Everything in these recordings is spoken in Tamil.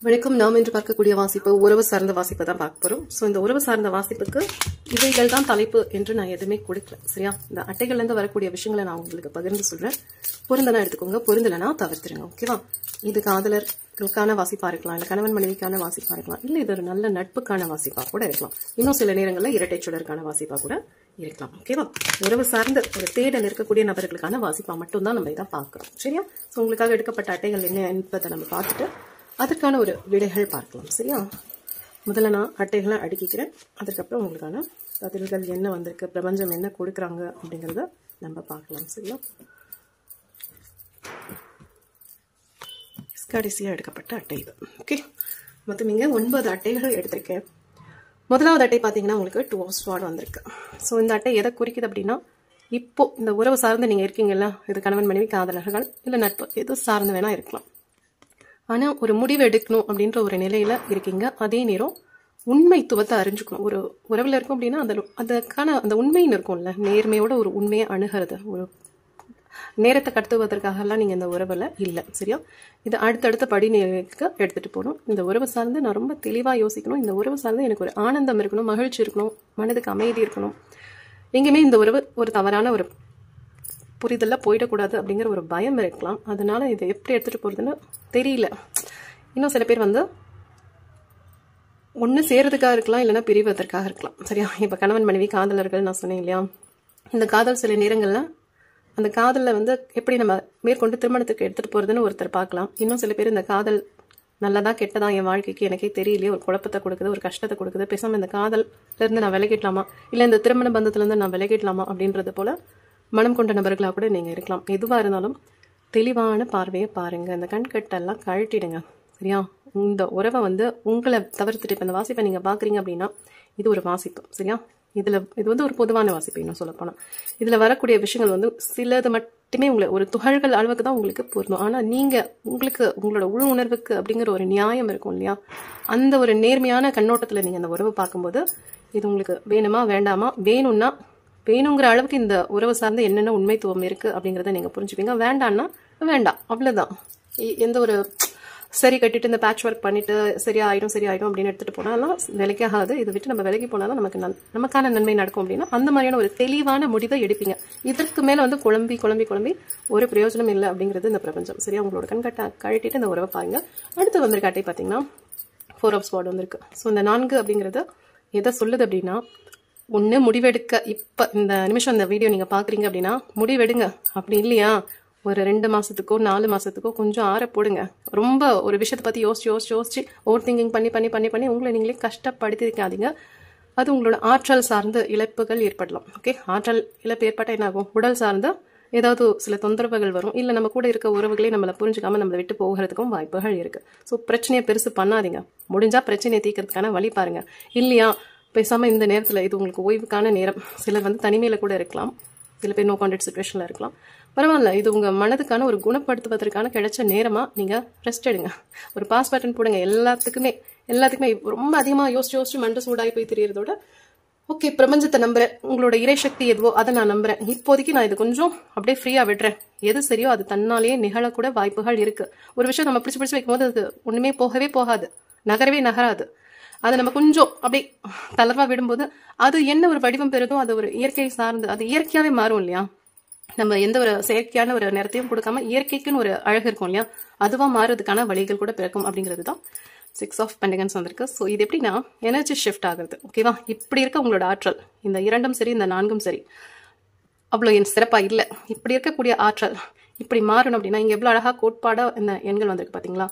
வணக்கம். நாம் இன்று பார்க்கக்கூடிய வாசிப்பு உறவு சார்ந்த வாசிப்பை தான் பார்க்க போறோம். ஸோ இந்த உறவு சார்ந்த வாசிப்புக்கு இவைகள் தான் தலைப்பு என்று நான் எதுவுமே கொடுக்கல. சரியா? இந்த அட்டைகள்ல இருந்து வரக்கூடிய விஷயங்களை நான் உங்களுக்கு பகிர்ந்து சொல்றேன். பொருந்தனா எடுத்துக்கோங்க, பொருந்தலைன்னா தவிர்த்துருங்க. ஓகேவா? இது காதலர்களுக்கான வாசிப்பா இருக்கலாம், இல்ல கணவன் மனைவிக்கான வாசிப்பா இருக்கலாம், இல்ல இது ஒரு நல்ல நட்புக்கான வாசிப்பா கூட இருக்கலாம். இன்னும் சில நேரங்களில் இரட்டை சுடருக்கான வாசிப்பா கூட இருக்கலாம். ஓகேவா? உறவு சார்ந்த ஒரு தேடல் இருக்கக்கூடிய நபர்களுக்கான வாசிப்பா மட்டும்தான் நம்ம இதை பார்க்கிறோம். சரியா? ஸோ உங்களுக்காக எடுக்கப்பட்ட அட்டைகள் என்ன என்பதை நம்ம பார்த்துட்டு அதற்கான ஒரு விடைகள் பார்க்கலாம். சரியா? முதல்ல நான் அட்டைகளை அடுக்கிக்கிறேன். அதுக்கப்புறம் உங்களுக்கான பதில்கள் என்ன வந்திருக்கு, பிரபஞ்சம் என்ன கொடுக்குறாங்க அப்படிங்கிறத நம்ம பார்க்கலாம். சரியா? கடைசியாக எடுக்கப்பட்ட அட்டை இது. ஓகே, மொத்தம் இங்கே 9 அட்டைகள் எடுத்திருக்கேன். முதலாவது அட்டை பார்த்தீங்கன்னா உங்களுக்கு 2 of Swords வந்திருக்கு. ஸோ இந்த அட்டை எதை குறிக்குது அப்படின்னா, இப்போ இந்த உறவு சார்ந்து நீங்கள் இருக்கீங்கல்ல, இது கணவன் மனைவி, காதலர்கள், இல்லை நட்பு, எது சார்ந்து வேணா இருக்கலாம். ஆனால் ஒரு முடிவு எடுக்கணும் அப்படின்ற ஒரு நிலையில இருக்கீங்க. அதே நேரம் உண்மைத்துவத்தை அறிஞ்சுக்கணும். ஒரு உறவில் இருக்கும் அப்படின்னா அதுக்கான அந்த உண்மைன்னு இருக்கும்ல, நேர்மையோட ஒரு உண்மையை அணுகிறது. ஒரு நேரத்தை கடத்துவதற்காகலாம் நீங்கள் இந்த உறவில் இல்லை. சரியா? இது அடுத்தடுத்த படிநிலைக்கு எடுத்துகிட்டு போகணும். இந்த உறவு சார்ந்து நான் ரொம்ப தெளிவாக யோசிக்கணும். இந்த உறவு சார்ந்து எனக்கு ஒரு ஆனந்தம் இருக்கணும், மகிழ்ச்சி இருக்கணும், மனதுக்கு அமைதி இருக்கணும். எங்கேயுமே இந்த உறவு ஒரு தவறான ஒரு புரிதலில் போயிடக்கூடாது அப்படிங்கிற ஒரு பயம் இருக்கலாம். அதனால இதை எப்படி எடுத்துகிட்டு போகிறதுன்னு தெரியல. இன்னும் சில பேர் ஒன்று சேர்றதுக்காக இருக்கலாம், இல்லைன்னா பிரிவதற்காக இருக்கலாம். சரியா? இப்போ கணவன் மனைவி, காதலர்கள் நான் சொன்னேன் இல்லையா, இந்த காதல் சில நேரங்களில் அந்த காதலில் எப்படி நம்ம மேற்கொண்டு திருமணத்துக்கு எடுத்துகிட்டு போகிறதுன்னு ஒருத்தர் பார்க்கலாம். இன்னும் சில பேர் இந்த காதல் நல்லதா கெட்டதா என் வாழ்க்கைக்கு எனக்கே தெரியலையே, ஒரு குழப்பத்தை கொடுக்குது, ஒரு கஷ்டத்தை கொடுக்குது, பேசாமல் இந்த காதல்லேருந்து நான் விலகிடலாமா, இல்லை இந்த திருமண பந்தத்துலேருந்து நான் விலகிடலாமா அப்படின்றது போல் மனம் கொண்ட நபர்களாக கூட நீங்கள் இருக்கலாம். எதுவாக இருந்தாலும் தெளிவான பார்வையை பாருங்கள். இந்த கண்கட்டெல்லாம் கழட்டிடுங்க. சரியா? இந்த உறவை உங்களை தவிர்த்துட்டு இப்போ இந்த வாசிப்பை நீங்கள் பார்க்குறீங்க அப்படின்னா இது ஒரு வாசிப்பு. சரியா? இது ஒரு பொதுவான வாசிப்பு. இன்னும் சொல்லப்போனால் இதில் வரக்கூடிய விஷயங்கள் சிலது மட்டுமே ஒரு துகள்கள் அளவுக்கு தான் உங்களுக்கு பொருந்தும். ஆனால் நீங்கள் உங்களோட உள் உணர்வுக்கு அப்படிங்கிற ஒரு நியாயம் இருக்கும் இல்லையா, அந்த ஒரு நேர்மையான கண்ணோட்டத்தில் நீங்கள் அந்த உறவை பார்க்கும்போது இது உங்களுக்கு வேணுமா வேண்டாமா, வேணுங்கிற அளவுக்கு இந்த உறவு சார்ந்து என்னென்ன உண்மைத்துவம் இருக்கு அப்படிங்கிறத நீங்க புரிஞ்சுப்பீங்க. வேண்டாம்னா வேண்டாம், அவ்வளவுதான். எந்த ஒரு சரி கட்டிட்டு இந்த பேட்ச் ஒர்க் பண்ணிட்டு சரியாயிடும் அப்படின்னு எடுத்துட்டு போனாலும் விலைக்கு ஆகாது. இதை விட்டு நம்ம விலைக்கு போனாலும் நமக்கான நன்மை நடக்கும் அப்படின்னா அந்த மாதிரியான ஒரு தெளிவான முடிவை எடுப்பீங்க. இதற்கு மேல குழம்பி ஒரு பிரயோஜனம் இல்லை அப்படிங்கிறது இந்த பிரபஞ்சம். சரியா? உங்களோட கண்கட்டை கழட்டிட்டு இந்த உறவை பாருங்க. அடுத்து வந்திருக்க அட்டை பார்த்தீங்கன்னா 4 of Swords வந்திருக்கு. ஸோ இந்த 4 அப்படிங்கிறது எதை சொல்லுது அப்படின்னா, ஒன்று முடிவெடுக்க. இப்போ இந்த நிமிஷம் இந்த வீடியோ நீங்கள் பார்க்குறீங்க அப்படின்னா முடிவெடுங்க. அப்படி இல்லையா ஒரு 2 மாதத்துக்கோ 4 மாதத்துக்கோ கொஞ்சம் ஆற போடுங்க. ரொம்ப ஒரு விஷயத்தை பற்றி யோசிச்சு ஓவர் திங்கிங் பண்ணி உங்களை நீங்களே கஷ்டப்படுத்திக்காதீங்க. அது உங்களோட ஆற்றல் சார்ந்த இழப்புகள் ஏற்படலாம். ஓகே, ஆற்றல் இழப்பு ஏற்பட்டால் என்ன ஆகும், உடல் சார்ந்த ஏதாவது சில தொந்தரவுகள் வரும், இல்லை நம்ம கூட இருக்க உறவுகளே நம்மளை புரிஞ்சுக்காம நம்மளை விட்டு போகிறதுக்கும் வாய்ப்புகள் இருக்குது. ஸோ பிரச்சனையை பெருசு பண்ணாதீங்க. முடிஞ்சால் பிரச்சனையை தீர்க்கறதுக்கான வழி பாருங்க. இல்லையா பேசாமல் இந்த நேரத்தில் இது உங்களுக்கு ஓய்வுக்கான நேரம். சிலர் தனிமையில் கூட இருக்கலாம், சில பேர் நோ கான்டாக்ட் சிச்சுவேஷனில் இருக்கலாம். பரவாயில்ல, இது உங்கள் மனதுக்கான ஒரு குணப்படுத்துவதற்கான கிடைச்ச நேரமாக நீங்கள் ரெஸ்ட் எடுங்க. ஒரு பாஸ் பட்டன் போடுங்க. எல்லாத்துக்குமே ரொம்ப அதிகமாக யோசிச்சு மண்டை சூடாகி போய் தெரியறதோட, ஓகே பிரபஞ்சத்தை நம்புறேன், உங்களோட இறைசக்தி எதுவோ அதை நான் நம்புறேன், இப்போதைக்கு நான் இது கொஞ்சம் அப்படியே ஃப்ரீயாக விடுறேன், எது சரியோ அது தன்னாலேயே நிகழக்கூட வாய்ப்புகள் இருக்குது. ஒரு விஷயம் நம்ம பிடிச்சி வைக்கும்போது அது ஒன்றுமே போகாது, நகராது. அதை நம்ம கொஞ்சம் அப்படியே தளர்வா விடும்போது அது என்ன ஒரு வடிவம் பெறுதோ அது ஒரு இயற்கை சார்ந்து அது இயற்கையாவே மாறும் இல்லையா. நம்ம எந்த ஒரு செயற்கையான ஒரு நேரத்தையும் கொடுக்காம இயற்கைக்குன்னு ஒரு அழகு இருக்கும் இல்லையா, அதுவா மாறுறதுக்கான வழிகள் கூட பிறக்கும் அப்படிங்கிறது தான் 6 of Pentacles வந்திருக்கு. ஸோ இது எப்படின்னா எனர்ஜி ஷிஃப்ட் ஆகுறது. ஓகேவா? இப்படி இருக்க உங்களோட ஆற்றல் இந்த 2ம் சரி இந்த 4ம் சரி அவ்வளோ சிறப்பா இல்லை. இப்படி இருக்கக்கூடிய ஆற்றல் இப்படி மாறணும் அப்படின்னா இங்கே எவ்வளோ அழகா கோட்பாடா இந்த எண்கள் வந்திருக்கு பார்த்தீங்களா.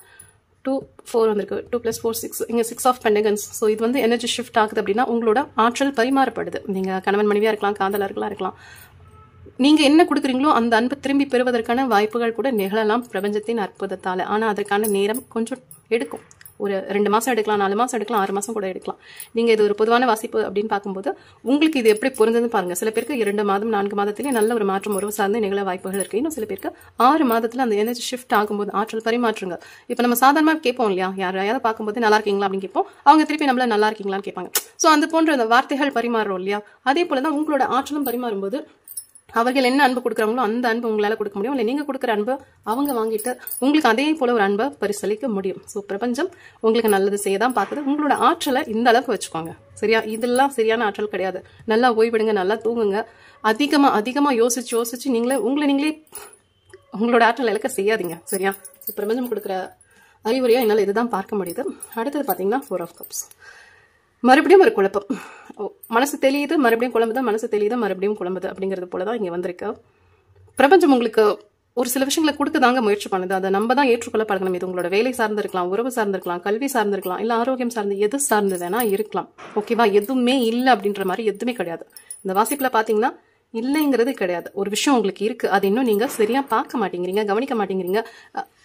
2 4 வந்திருக்கு. 2 + 4 6. இங்கே 6 of Pentacles. ஸோ இது எனர்ஜி ஷிஃப்ட் ஆகுது அப்படின்னா உங்களோட ஆற்றல் பரிமாறப்படுது. நீங்கள் கணவன் மனைவியாக இருக்கலாம், காதலர்களாக இருக்கலாம். நீங்கள் என்ன கொடுக்குறீங்களோ அந்த அன்பு திரும்பி பெறுவதற்கான வாய்ப்புகள் கூட நிகழலாம் பிரபஞ்சத்தின் அற்புதத்தால். ஆனால் அதற்கான நேரம் கொஞ்சம் எடுக்கும். ஒரு 2 மாதம் எடுக்கலாம், 4 மாதம் எடுக்கலாம், 6 மாதம் கூட எடுக்கலாம். நீங்கள் இது ஒரு பொதுவான வாசிப்பு அப்படின்னு பார்க்கும்போது உங்களுக்கு இது எப்படி பொருந்ததுன்னு பாருங்கள். சில பேருக்கு 2 மாதம் 4 மாதத்திலே நல்ல ஒரு மாற்றம் உறவு சார்ந்து நிகழ வாய்ப்புகள் இருக்குது. இன்னும் சில பேருக்கு 6 மாதத்தில் அந்த எனர்ஜி ஷிஃப்ட் ஆகும்போது ஆற்றல் பரிமாற்றுங்க. இப்போ நம்ம சாதாரணமாக கேட்போம் இல்லையா, யாரையாவது பார்க்கும்போது நல்லா இருக்கீங்களா அப்படின்னு கேட்போம், அவங்க திருப்பி நம்மள நல்லா இருக்கீங்களான்னு கேட்பாங்க. ஸோ அந்த போன்ற அந்த வார்த்தைகள் பரிமாறுறோம் இல்லையா, அதே போல தான் உங்களோட ஆற்றலும் பரிமாறும்போது அவர்கள் என்ன அன்பு கொடுக்குறாங்களோ அந்த அன்பு உங்களால கொடுக்க முடியும். இல்லை நீங்க கொடுக்குற அன்பு அவங்க வாங்கிட்டு உங்களுக்கு அதே போல ஒரு அன்பை பரிசளிக்க முடியும். ஸோ பிரபஞ்சம் உங்களுக்கு நல்லது செய்ய தான் பார்க்குது. உங்களோட ஆற்றலை இந்த அளவுக்கு வச்சுக்கோங்க. சரியா? இதெல்லாம் சரியான ஆற்றல் கிடையாது. நல்லா ஓய்விடுங்க, நல்லா தூங்குங்க. அதிகமா யோசிச்சு உங்களை உங்களோட ஆற்றல் இழக்க செய்யாதீங்க. சரியா? பிரபஞ்சம் கொடுக்குற அறிவுரையா என்னால் இதுதான் பார்க்க முடியுது. அடுத்தது பார்த்தீங்கன்னா 4 of Cups. மறுபடியும் ஒரு குழப்பம். மனசு தெளியுது, மறுபடியும் குழம்புது, மனசு தெளியுது, மறுபடியும் குழம்புது அப்படிங்கிறது போலதான் இங்க வந்திருக்கு. பிரபஞ்சம் உங்களுக்கு ஒரு சில விஷயங்களை கொடுக்கதாங்க முயற்சி பண்ணுது. அதை நம்ம தான் ஏற்றுக்கொள்ள பழகணும். இது உங்களோட வேலை சார்ந்து இருக்கலாம், உறவு சார்ந்து இருக்கலாம், கல்வி சார்ந்து இருக்கலாம், இல்ல ஆரோக்கியம் சார்ந்து எது சார்ந்து வேணா இருக்கலாம். ஓகேவா? எதுவுமே இல்லை அப்படின்ற மாதிரி எதுவுமே கிடையாது. இந்த வாசிப்புல பாத்தீங்கன்னா இல்லைங்கிறது கிடையாது. ஒரு விஷயம் உங்களுக்கு இருக்கு, அது இன்னும் நீங்க சரியா பார்க்க மாட்டேங்கிறீங்க, கவனிக்க மாட்டேங்கிறீங்க.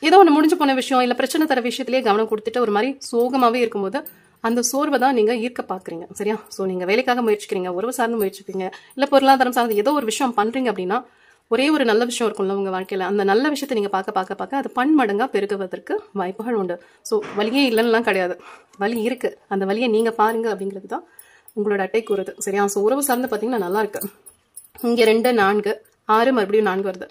ஏதோ ஒன்று முடிஞ்சு போன விஷயம் இல்ல பிரச்சனை தர விஷயத்திலேயே கவனம் கொடுத்துட்டு ஒரு மாதிரி சோகமாவே இருக்கும்போது அந்த சோர்வை தான் நீங்க ஈர்க்க பாக்குறீங்க. சரியா? சோ நீங்க வேலைக்காக முயற்சிக்கிறீங்க, உறவு சார்ந்து முயற்சிக்கிறீங்க, இல்ல பொருளாதாரம் சார்ந்து ஏதோ ஒரு விஷயம் பண்றீங்க அப்படின்னா ஒரே ஒரு நல்ல விஷயம் இருக்கும்ல உங்க வாழ்க்கையில, அந்த நல்ல விஷயத்தை நீங்க பார்க்க அது பன்மடங்கா பெருகுவதற்கு வாய்ப்புகள் உண்டு. சோ வலியே இல்லைன்னுலாம் கிடையாது, வலி இருக்கு. அந்த வலியை நீங்க பாருங்க அப்படிங்கிறது தான் உங்களோட அட்டை கூறுது. சரியா? சோ உறவு சார்ந்து பாத்தீங்கன்னா நல்லா இருக்கு. இங்க 2, 4, 6 மறுபடியும் 4 வருது.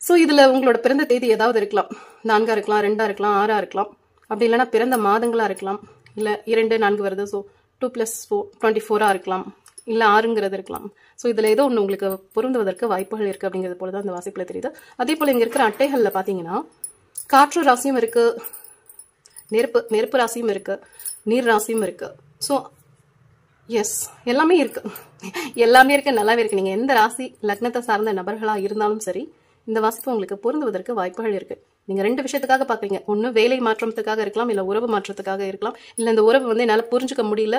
சோ இதுல உங்களோட பிறந்த தேதி ஏதாவது இருக்கலாம். 4 இருக்கலாம், 2 இருக்கலாம், 6 இருக்கலாம். அப்படி இல்லைன்னா பிறந்த மாதங்களா இருக்கலாம். இல்ல 2, 4 வருது. ஸோ 2 + 4 24 இருக்கலாம். இல்ல 6ங்கிறது இருக்கலாம். ஸோ இதுல ஏதோ ஒன்று உங்களுக்கு பொருந்துவதற்கு வாய்ப்புகள் இருக்கு அப்படிங்கிறது போலதான் இந்த வாசிப்புல தெரியுது. அதே போல இங்க இருக்கிற அட்டைகள்ல பாத்தீங்கன்னா காற்று ராசியும் இருக்கு, நெருப்பு ராசியும் இருக்கு, நீர் ராசியும் இருக்கு. ஸோ எஸ், எல்லாமே இருக்கு. நல்லாவே இருக்கு. நீங்க எந்த ராசி லக்னத்தை சார்ந்த நபர்களா இருந்தாலும் சரி, இந்த வாசிப்பு உங்களுக்கு பொருந்துவதற்கு வாய்ப்புகள் இருக்கு. நீங்க 2 விஷயத்துக்காக பாக்குறீங்க. ஒண்ணு வேலை மாற்றத்துக்காக இருக்கலாம், இல்ல உறவு மாற்றத்துக்காக இருக்கலாம். இல்ல இந்த உறவு என்னால புரிஞ்சுக்க முடியல,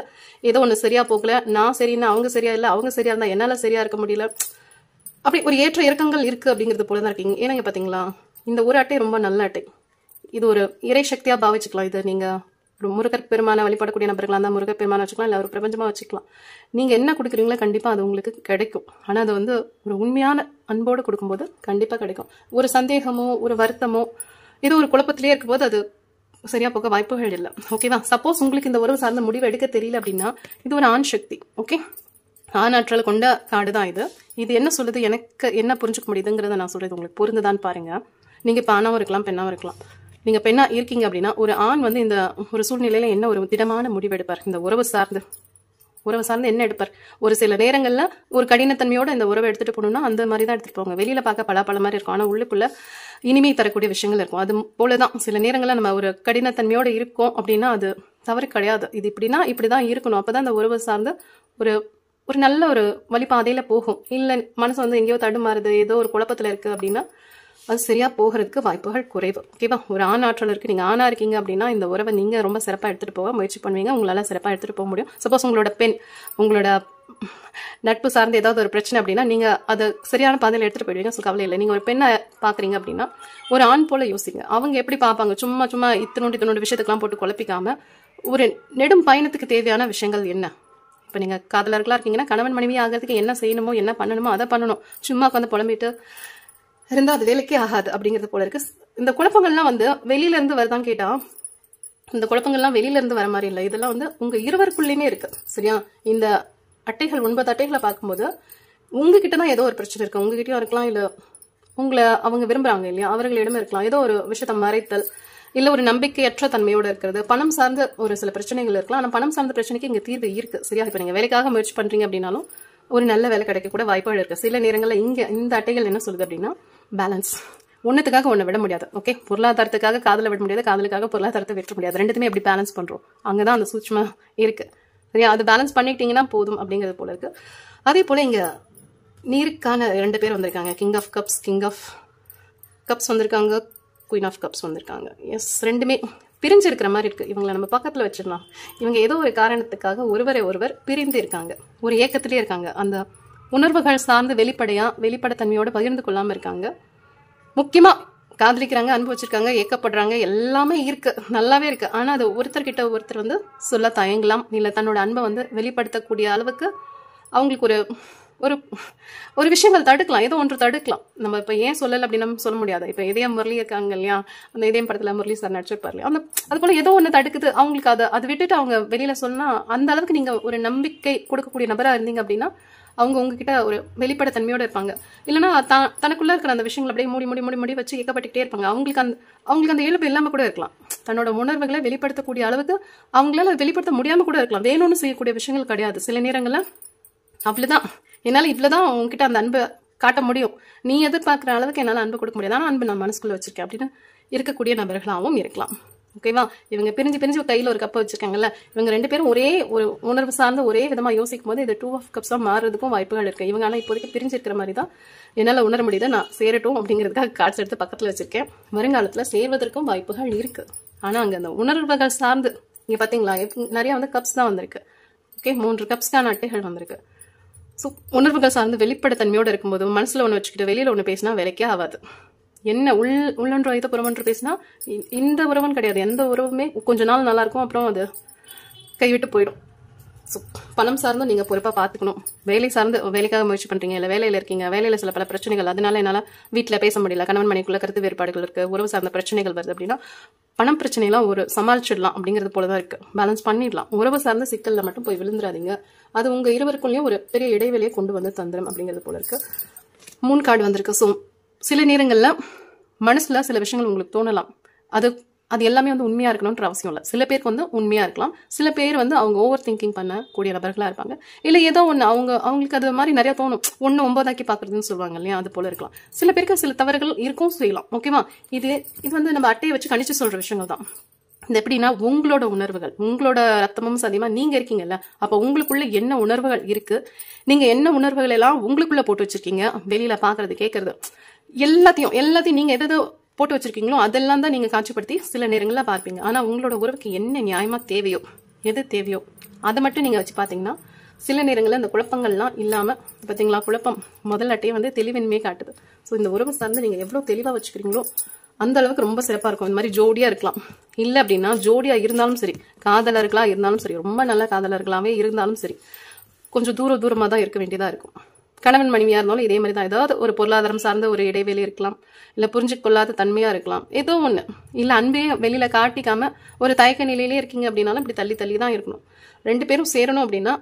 ஏதோ ஒண்ணு சரியா போகல, நான் சரின்னா அவங்க சரியா இல்ல, அவங்க சரியா இருந்தா என்னால சரியா இருக்க முடியல, அப்படி ஒரு ஏற்ற இறக்கங்கள் இருக்கு அப்படிங்கிறது போலதான் இருக்கீங்க. ஏன்னா பாத்தீங்களா, இந்த ஒரு அட்டை ரொம்ப நல்ல அட்டை. இது ஒரு இறை சக்தியா பாவிச்சுக்கலாம். இது நீங்க ஒரு முருகர் பெருமான வழிபடக்கூடிய நபர்களா இருந்தா முருகர் பெருமான வச்சுக்கலாம், இல்ல ஒரு பிரபஞ்சமா வச்சுக்கலாம். நீங்க என்ன கொடுக்குறீங்களோ கண்டிப்பா அது உங்களுக்கு கிடைக்கும். ஆனா அது ஒரு உண்மையான அன்போடு கொடுக்கும்போது கண்டிப்பா கிடைக்கும். ஒரு சந்தேகமோ ஒரு வருத்தமோ ஏதோ ஒரு குழப்பத்திலேயே இருக்கும்போது அது சரியா போக வாய்ப்புகள் இல்லை. ஓகேவா? சப்போஸ் உங்களுக்கு இந்த உறவு சார்ந்த முடிவு எடுக்க தெரியல அப்படின்னா இது ஒரு ஆண் சக்தி. ஓகே, ஆண் ஆற்றல் கொண்ட கார்டு தான் இது. இது என்ன சொல்லுது, எனக்கு என்ன புரிஞ்சுக்க முடியுதுங்கிறத நான் சொல்றது உங்களுக்கு பொருந்துதான் பாருங்க. நீங்க இப்ப ஆணாவும் இருக்கலாம், பெண்ணாவும் இருக்கலாம். நீங்க பெண்ணா இருக்கீங்க அப்படின்னா ஒரு ஆண் இந்த ஒரு சூழ்நிலையில என்ன ஒரு திடமான முடிவு எடுப்பார், இந்த உறவு சார்ந்து என்ன எடுப்பார். ஒரு சில நேரங்கள்ல ஒரு கடினத்தன்மையோட இந்த உறவை எடுத்துட்டு போகணும்னா அந்த மாதிரி தான் எடுத்துட்டு போவாங்க. வெளியில பார்க்க பல மாதிரி இருக்கும், ஆனா உள்ளுக்குள்ள இனிமை தரக்கூடிய விஷயங்கள் இருக்கும். அது போலதான் சில நேரங்கள்ல நம்ம ஒரு கடினத்தன்மையோட இருக்கோம் அப்படின்னா அது தவறு கிடையாது. இது இப்படிதான் இருக்கணும். அப்பதான் இந்த உறவு சார்ந்து ஒரு நல்ல ஒரு வழிபாதையில போகும். இல்ல மனசு எங்கேயோ தடுமாறுது, ஏதோ ஒரு குழப்பத்துல இருக்கு அப்படின்னா அது சரியா போகிறதுக்கு வாய்ப்புகள் குறைவு. ஓகேவா? ஒரு ஆண் ஆற்றல் இருக்கு. நீங்க ஆணா இருக்கீங்க அப்படின்னா இந்த உறவை நீங்க ரொம்ப சிறப்பா எடுத்துட்டு போக முயற்சி பண்ணுவீங்க. உங்களால சிறப்பா எடுத்துட்டு போக முடியும். சப்போஸ் உங்களோட பெண் உங்களோட நட்பு சார்ந்து ஏதாவது ஒரு பிரச்சனை அப்படின்னா நீங்க அதை சரியான பாதையில எடுத்துட்டு போயிடுவீங்க. ஸோ கவலை இல்லை. நீங்க ஒரு பெண்ணை பாக்குறீங்க அப்படின்னா ஒரு ஆண் போல யோசிங்க. அவங்க எப்படி பார்ப்பாங்க, சும்மா இத்தனோண்டு விஷயத்துக்கெல்லாம் போட்டு குழப்பிக்காம ஒரு நெடும் பயணத்துக்கு தேவையான விஷயங்கள் என்ன. இப்ப நீங்க காதலர்களா இருக்கீங்கன்னா கணவன் மனைவி ஆகிறதுக்கு என்ன செய்யணுமோ என்ன பண்ணணுமோ அதை பண்ணணும். சும்மா உட்காந்து புலம்பிட்டு இருந்தா அது வேலைக்கே ஆகாது அப்படிங்கிறது போல இருக்கு. இந்த குழப்பங்கள்லாம் வெளியில இருந்து வருதான்னு கேட்டா இந்த குழப்பங்கள்லாம் வெளியில இருந்து வர மாதிரி இல்லை. இதெல்லாம் உங்க இருவருக்குள்ளேயுமே இருக்கு. சரியா? இந்த அட்டைகள் 9 அட்டைகளை பார்க்கும்போது உங்ககிட்ட தான் ஏதோ ஒரு பிரச்சனை இருக்கு. உங்ககிட்டயும் இருக்கலாம், இல்ல உங்களை அவங்க விரும்புறாங்க இல்லையா, அவர்களிடமே இருக்கலாம். ஏதோ ஒரு விஷயத்த மறைத்தல், இல்ல ஒரு நம்பிக்கையற்ற தன்மையோட இருக்கிறது, பணம் சார்ந்த ஒரு சில பிரச்சனைகள் இருக்கலாம். ஆனா பணம் சார்ந்த பிரச்சனைக்கு இங்க தீர்வு இருக்கு. சரியா? இப்ப நீங்க வேலைக்காக முயற்சி பண்றீங்க அப்படின்னாலும் ஒரு நல்ல வேலை கிடைக்க கூட வாய்ப்புகள் இருக்கு. சில நேரங்கள்ல இந்த அட்டைகள் என்ன சொல்லுது அப்படின்னா பேலன்ஸ். ஒன்னுத்துக்காக ஒண்ணு விட முடியாது. ஓகே, பொருளாதாரத்துக்காக காதல விட முடியாது, காதலுக்காக பொருளாதாரத்தை விட முடியாது. ரெண்டுத்துமே எப்படி பேலன்ஸ் பண்றோம், அங்கதான் அந்த சூட்சுமா இருக்கு. சரியா? அது பேலன்ஸ் பண்ணிட்டீங்கன்னா போதும் அப்படிங்கிறது போல இருக்கு. அதே போல இங்க நீருக்கான 2 பேர் வந்திருக்காங்க. கிங் ஆஃப் கப்ஸ் வந்திருக்காங்க, குயின் ஆஃப் கப்ஸ் வந்திருக்காங்க. எஸ், ரெண்டுமே பிரிஞ்சு இருக்கிற மாதிரி இருக்கு. இவங்களை நம்ம பக்கத்துல வச்சிடலாம். இவங்க ஏதோ ஒரு காரணத்துக்காக ஒருவர் பிரிந்து இருக்காங்க, ஒரு ஏக்கத்திலே இருக்காங்க. அந்த உணர்வுகள் சார்ந்து வெளிப்படத்தன்மையோட பகிர்ந்து கொள்ளாம இருக்காங்க. முக்கியமா காதலிக்கிறாங்க, அன்பு வச்சிருக்காங்க, ஏக்கப்படுறாங்க, எல்லாமே இருக்கு, நல்லாவே இருக்கு. ஆனா அது ஒருத்தர்கிட்ட ஒருத்தர் சொல்ல தயங்கலாம், இல்ல தன்னோட அன்பை வெளிப்படுத்தக்கூடிய அளவுக்கு அவங்களுக்கு ஒரு ஒரு விஷயங்கள் தடுக்கலாம், ஏதோ ஒன்று தடுக்கலாம். நம்ம இப்ப ஏன் சொல்லல அப்படின்னு நம்ம சொல்ல முடியாது. இப்ப இதயம் முரளி இருக்காங்க இல்லையா, அந்த இதயம் படத்துல முரளி சார் நடிச்சிருப்பாரு இல்லையா, அது போல ஏதோ ஒண்ணு தடுக்குது அவங்களுக்கு. அதை விட்டுட்டு அவங்க வெளியில சொன்னா அந்த அளவுக்கு நீங்க ஒரு நம்பிக்கை கொடுக்கக்கூடிய நபரா இருந்தீங்க அப்படின்னா அவங்க உங்ககிட்ட ஒரு வெளிப்படைத்தன்மையோட இருப்பாங்க. இல்லைன்னா தனக்குள்ள இருக்கிற அந்த விஷயங்கள் அப்படியே மூடி வச்சு இயக்கப்பட்டுக்கிட்டே இருப்பாங்க. அவங்களுக்கு அந்த இயல்பு இல்லாம கூட இருக்கலாம். தன்னோட உணர்வுகளை வெளிப்படுத்தக்கூடிய அளவுக்கு அவங்களால வெளிப்படுத்த முடியாம கூட இருக்கலாம். வேணும்னு செய்யக்கூடிய விஷயங்கள் கிடையாது. சில நேரங்கள்ல அவ்வளவுதான், என்னால இவ்வளவுதான் உங்ககிட்ட அந்த அன்பை காட்ட முடியும், நீ எதிர்பார்க்கிற அளவுக்கு என்னால அன்பு கொடுக்க முடியாது, ஆனா அன்பு நான் மனசுக்குள்ள வச்சிருக்கேன் அப்படின்னு இருக்கக்கூடிய நபர்களாகவும் இருக்கலாம். ஓகேவா? இவங்க பிரிஞ்சு கையில ஒரு கப்பை வச்சிருக்காங்கல்ல, இவங்க 2 பேரும் ஒரே ஒரு உணர்வு சார்ந்த ஒரே விதமா யோசிக்கும் போது இது 2 of Cups மாறுறதுக்கும் வாய்ப்புகள் இருக்கு. இவங்க ஆனா இப்போதைக்கு பிரிஞ்சிருக்கிற மாதிரி தான் என்னால உணர முடியுது. நான் சேரட்டும் அப்படிங்கிறதுக்காக கார்ட்ஸ் எடுத்து பக்கத்துல வச்சிருக்கேன். வருங்காலத்துல சேர்வதற்கும் வாய்ப்புகள் இருக்கு. ஆனா அங்க அந்த உணர்வுகள் சார்ந்து இங்க பாத்தீங்களா நிறைய கப்ஸ் தான் வந்திருக்கு. ஓகே, 3 கப்ஸ்க்கான அட்டைகள் வந்திருக்கு. ஸோ உணர்வுகள் சார்ந்து வெளிப்படைத்தன்மையோட இருக்கும்போது மனசுல ஒன்று வச்சுக்கிட்டு வெளியில ஒன்று பேசினா வேலைக்கே ஆகாது. என்ன உள்ளொன்று வைத்த புறமொன்று பேசினா இந்த உறவுன்னு கிடையாது, எந்த உறவுமே கொஞ்ச நாள் நல்லா இருக்கும், அப்புறம் அது கைவிட்டு போயிடும். ஸோ பணம் சார்ந்தும் நீங்க பொறுப்பா பாத்துக்கணும். வேலை சார்ந்து வேலைக்காக முயற்சி பண்றீங்க, இல்ல வேலையில இருக்கீங்க, வேலையில சில பல பிரச்சனைகள், அதனால என்னால வீட்டுல பேச முடியல, கணவன் மனைக்குள்ள கருத்து வேறுபாடுகள் இருக்கு, உறவு சார்ந்த பிரச்சனைகள் வருது அப்படின்னா பணம் பிரச்சனைலாம் ஒரு சமாளிச்சிடலாம் அப்படிங்கிறது போலதான் இருக்கு. பேலன்ஸ் பண்ணிடலாம். உறவு சார்ந்த சிக்கல்ல மட்டும் போய் விழுந்துடாதீங்க. அது உங்க இருவருக்குள்ளேயும் ஒரு பெரிய இடைவெளியை கொண்டு வந்து தந்துடும் அப்படிங்கிறது போல இருக்கு. 3 கார்டு வந்திருக்கு. ஸோ சில நேரங்கள்ல மனசுல சில விஷயங்கள் உங்களுக்கு தோணலாம். அது எல்லாமே உண்மையா இருக்கணும்ன்ற அவசியம் இல்லை. சில பேருக்கு உண்மையா இருக்கலாம். சில பேர் அவங்க ஓவர் திங்கிங் பண்ணக்கூடிய நபர்களா இருப்பாங்க. இல்ல ஏதோ ஒண்ணு அவங்களுக்கு அது மாதிரி நிறைய தோணும். 1 9 பாக்குறதுன்னு சொல்லுவாங்க இல்லையா, அது போல இருக்கலாம். சில பேருக்கு சில தவறுகள் இருக்கும் செய்யலாம். ஓகேவா? இது நம்ம அட்டையை வச்சு கணிச்சு சொல்ற விஷயங்கள் தான். இது எப்படின்னா உங்களோட உணர்வுகள், உங்களோட ரத்தமும் சதியமா நீங்க இருக்கீங்கல்ல, அப்ப உங்களுக்குள்ள என்ன உணர்வுகள் இருக்கு, நீங்க என்ன உணர்வுகள் எல்லாம் உங்களுக்குள்ள போட்டு வச்சிருக்கீங்க, வெளியில பாக்குறது கேட்கறது எல்லாத்தையும் நீங்க எதோ போட்டு வச்சிருக்கீங்களோ அதெல்லாம் தான் நீங்க காட்சிப்படுத்தி சில நேரங்கள்ல பார்ப்பீங்க. ஆனா உங்களோட உறவுக்கு என்ன நியாயமா தேவையோ, எது தேவையோ அதை மட்டும் நீங்க வச்சு பாத்தீங்கன்னா சில நேரங்கள்ல இந்த குழப்பங்கள்லாம் இல்லாம, பாத்தீங்களா, குழப்பம் முதல் அட்டையே தெளிவின்மையே காட்டுது. ஸோ இந்த உறவு சார்ந்து நீங்க எவ்வளவு தெளிவா வச்சுக்கிறீங்களோ அந்த அளவுக்கு ரொம்ப சிறப்பா இருக்கும். இந்த மாதிரி ஜோடியா இருக்கலாம். இல்ல அப்படின்னா ஜோடியா இருந்தாலும் சரி, காதலர்களா இருந்தாலும் சரி, ரொம்ப நல்ல காதலர்களாவே இருந்தாலும் சரி, கொஞ்சம் தூரமா தான் இருக்க வேண்டியதா இருக்கும். கணவன் மனைவியா இருந்தாலும் இதே மாதிரி தான். ஏதாவது ஒரு பொருளாதாரம் சார்ந்த ஒரு இடைவெளி இருக்கலாம், இல்ல புரிஞ்சு கொள்ளாத தன்மையா இருக்கலாம், ஏதோ ஒண்ணு. இல்ல அன்பே வெளியில காட்டிக்காம ஒரு தயக்க நிலையிலே இருக்கீங்க அப்படின்னாலும் இப்படி தள்ளி தான் இருக்கணும். 2 பேரும் சேரணும் அப்படின்னா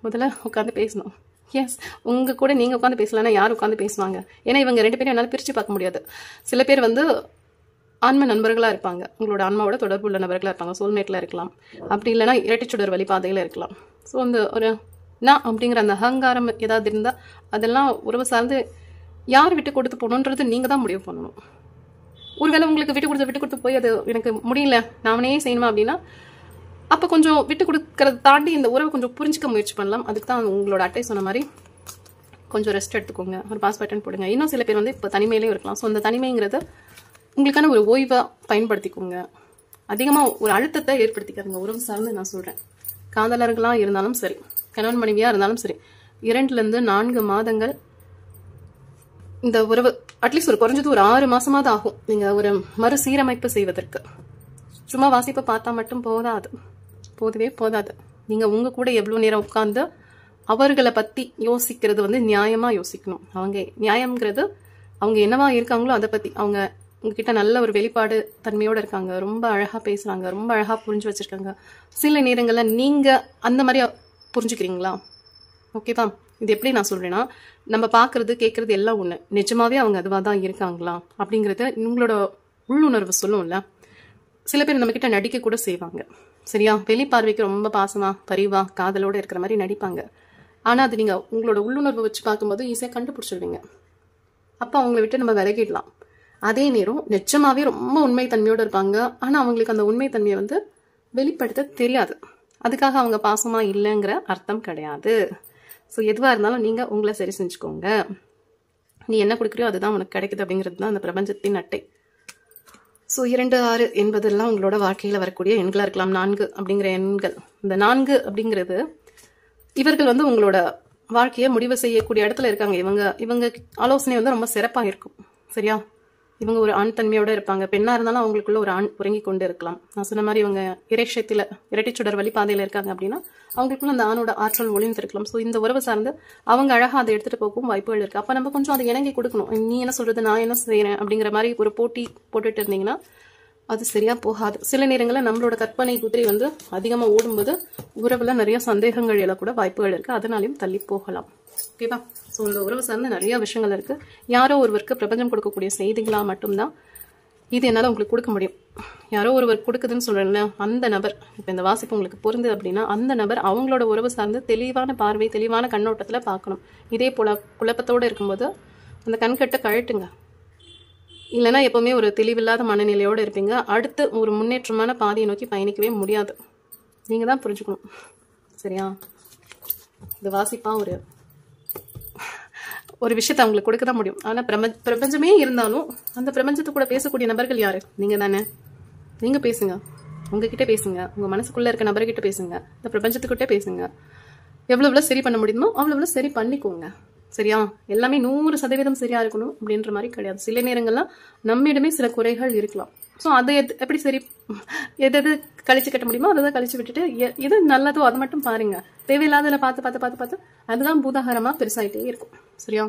முதல்ல உட்காந்து பேசணும். எஸ், உங்க கூட நீங்க உட்காந்து பேசலன்னா யார் உட்காந்து பேசுவாங்க? ஏன்னா இவங்க 2 பேரும் என்னால பிரிச்சு பார்க்க முடியாது. சில பேர் ஆன்ம நண்பர்களா இருப்பாங்க, உங்களோட ஆன்மாவோட தொடர்பு உள்ள நபர்களா இருப்பாங்க, சோல்மேட்ல இருக்கலாம். அப்படி இல்லைன்னா இரட்டைச்சுடர் வழிபாதையில இருக்கலாம். ஸோ ஒரு நான் அப்படிங்கிற அந்த அகங்காரம் ஏதாவது இருந்தா அதெல்லாம் உறவு சார்ந்து யார் விட்டு கொடுத்து போகணுன்றது நீங்க தான் முடிவு பண்ணணும். ஒருவேளை உங்களுக்கு விட்டு கொடுத்து போய் அது எனக்கு முடியல நானே செய்யணுமா அப்படின்னா அப்ப கொஞ்சம் விட்டு கொடுக்கறத தாண்டி இந்த உறவை கொஞ்சம் புரிஞ்சுக்க முயற்சி பண்ணலாம். அதுக்கு தான் உங்களோட அட்டை சொன்ன மாதிரி கொஞ்சம் ரெஸ்ட் எடுத்துக்கோங்க, ஒரு பாஸ் பட்டன் போடுங்க. இன்னும் சில பேர் இப்போ தனிமையிலே இருக்கலாம். ஸோ அந்த தனிமைங்கிறது உங்களுக்கான ஒரு ஓய்வா பயன்படுத்திக்கோங்க. அதிகமா ஒரு அழுத்தத்தை ஏற்படுத்திக்காதுங்க உறவு சார்ந்து. நான் சொல்றேன், காதலர்களா இருந்தாலும் சரி, கணவன் மனைவியா இருந்தாலும் சரி, 2 to 4 மாதங்கள் இந்த உறவு அட்லீஸ்ட் ஒரு குறைஞ்சது ஒரு 6 மாசமாவது ஆகும் நீங்க ஒரு மறுசீரமைப்பு செய்வதற்கு. சும்மா வாசிப்பை பார்த்தா மட்டும் போதவே போதாது. நீங்க உங்க கூட எவ்வளவு நேரம் உட்கார்ந்து அவர்களை பத்தி யோசிக்கிறது நியாயமா யோசிக்கணும். நியாயம்ங்கிறது அவங்க என்னவா இருக்காங்களோ அதை பத்தி அவங்க உங்ககிட்ட நல்ல ஒரு வெளிப்பாடு தன்மையோட இருக்காங்க, ரொம்ப அழகா பேசுறாங்க, ரொம்ப அழகா புரிஞ்சு வச்சிருக்காங்க. சில நேரங்கள்ல நீங்க அந்த மாதிரி புரிஞ்சுக்கிறீங்களா? ஓகேவா? இது எப்படி நான் சொல்றேன்னா, நம்ம பாக்குறது கேட்கறது எல்லாம் ஒண்ணு, நிஜமாவே அவங்க அதுவா தான் இருக்காங்களா அப்படிங்கறத உங்களோட உள்ளுணர்வு சொல்லும்ல. சில பேர் நம்ம கிட்ட நடிக்க கூட செய்வாங்க, சரியா? வெளிப்பார்வைக்கு ரொம்ப பாசமா பரிவா காதலோட இருக்கிற மாதிரி நடிப்பாங்க. ஆனா அது நீங்க உங்களோட உள்ளுணர்வு வச்சு பார்க்கும்போது ஈஸியா கண்டுபிடிச்சிருவீங்க. அப்ப அவங்களை விட்டு நம்ம விலகிடலாம். அதே நேரம் நிச்சயமாவே ரொம்ப உண்மை தன்மையோட இருப்பாங்க. ஆனா அவங்களுக்கு அந்த உண்மை தன்மையை வெளிப்படுத்த தெரியாது. அதுக்காக அவங்க பாசமா இல்லைங்கிற அர்த்தம் கிடையாது. ஸோ எதுவா இருந்தாலும் நீங்க உங்களை சரி செஞ்சுக்கோங்க. நீ என்ன கொடுக்குறியோ அதுதான் உனக்கு கிடைக்குது அப்படிங்கிறது தான் அந்த பிரபஞ்சத்தின் அட்டை. ஸோ 2, 6 என்பதெல்லாம் உங்களோட வாழ்க்கையில வரக்கூடிய எண்களா இருக்கலாம். 4 அப்படிங்கிற எண்கள், இந்த 4 அப்படிங்கிறது இவர்கள் உங்களோட வாழ்க்கையை முடிவு செய்யக்கூடிய இடத்துல இருக்காங்க. இவங்க ஆலோசனை ரொம்ப சிறப்பா இருக்கும், சரியா? இவங்க ஒரு ஆண் தன்மையோட இருப்பாங்க. பெண்ணா இருந்தாலும் அவங்களுக்குள்ள ஒரு ஆண் உறங்கி கொண்டு இருக்கலாம். நான் சொன்ன மாதிரி இவங்க இரட்டைச்சுடர் வழிபாதையில இருக்காங்க அப்படின்னா அவங்களுக்குள்ள அந்த ஆணோட ஆற்றல் ஒளிந்திருக்கலாம். ஸோ இந்த உறவு சார்ந்து அவங்க அழகா அதை எடுத்துட்டு போகவும் வாய்ப்புகள் இருக்கு. அப்ப நம்ம கொஞ்சம் அதை இணங்கி கொடுக்கணும். நீ என்ன சொல்றது, நான் என்ன செய்யறேன் அப்படிங்கிற மாதிரி ஒரு போட்டி போட்டுட்டு இருந்தீங்கன்னா அது சரியா போகாது. சில நேரங்களில் நம்மளோட கற்பனை குதிரை வந்து அதிகமா ஓடும்போது உறவுல நிறைய சந்தேகங்கள் எல்லாம் கூட வாய்ப்புகள் இருக்கு. அதனாலையும் தள்ளி போகலாம். ஓகேவா? ஸோ இந்த உறவு சார்ந்து நிறைய விஷயங்கள் இருக்கு. யாரோ ஒருவருக்கு பிரபஞ்சம் கொடுக்கக்கூடிய செய்திகளா மட்டும்தான் இது என்னால் உங்களுக்கு கொடுக்க முடியும். யாரோ ஒருவர் கொடுக்குதுன்னு சொல்றேன்ல, அந்த நபர் இப்போ இந்த வாசிப்பு உங்களுக்கு பொருந்தது அப்படின்னா அந்த நபர் அவங்களோட உறவு சார்ந்து தெளிவான பார்வை, தெளிவான கண்ணோட்டத்தில் பார்க்கணும். இதே போல குழப்பத்தோடு இருக்கும்போது அந்த கண்கட்டை கழட்டுங்க. இல்லைன்னா எப்பவுமே ஒரு தெளிவில்லாத மனநிலையோடு இருப்பீங்க. அடுத்து ஒரு முன்னேற்றமான பாதையை நோக்கி பயணிக்கவே முடியாது. நீங்க தான் புரிஞ்சுக்கணும். சரியா? இந்த வாசிப்பா ஒரு விஷயத்தை அவங்களுக்கு கொடுக்க தான் முடியும். ஆனா பிரபஞ்சமே இருந்தாலும் அந்த பிரபஞ்சத்து கூட பேசக்கூடிய நபர்கள் யாரு? நீங்க தானே. நீங்க பேசுங்க, உங்ககிட்ட பேசுங்க, உங்க மனசுக்குள்ள இருக்க நபர்கிட்ட பேசுங்க, இந்த பிரபஞ்சத்துக்கிட்டே பேசுங்க. எவ்வளவு சரி பண்ண முடியுமோ அவ்வளவு சரி பண்ணிக்கோங்க. சரியா? எல்லாமே 100% சரியா இருக்கணும் அப்படின்ற மாதிரி கிடையாது. சில நேரங்கள்லாம் நம்மிடமே சில குறைகள் இருக்கலாம். ஸோ அதை எப்படி சரி எது கழிச்சு கட்ட முடியுமோ அதை கழிச்சு விட்டுட்டு எது நல்லதோ அதை மட்டும் பாருங்க. தேவையில்லாததில் பார்த்து அதுதான் பூதாகாரமா பெருசாயிட்டே இருக்கும். சரியா?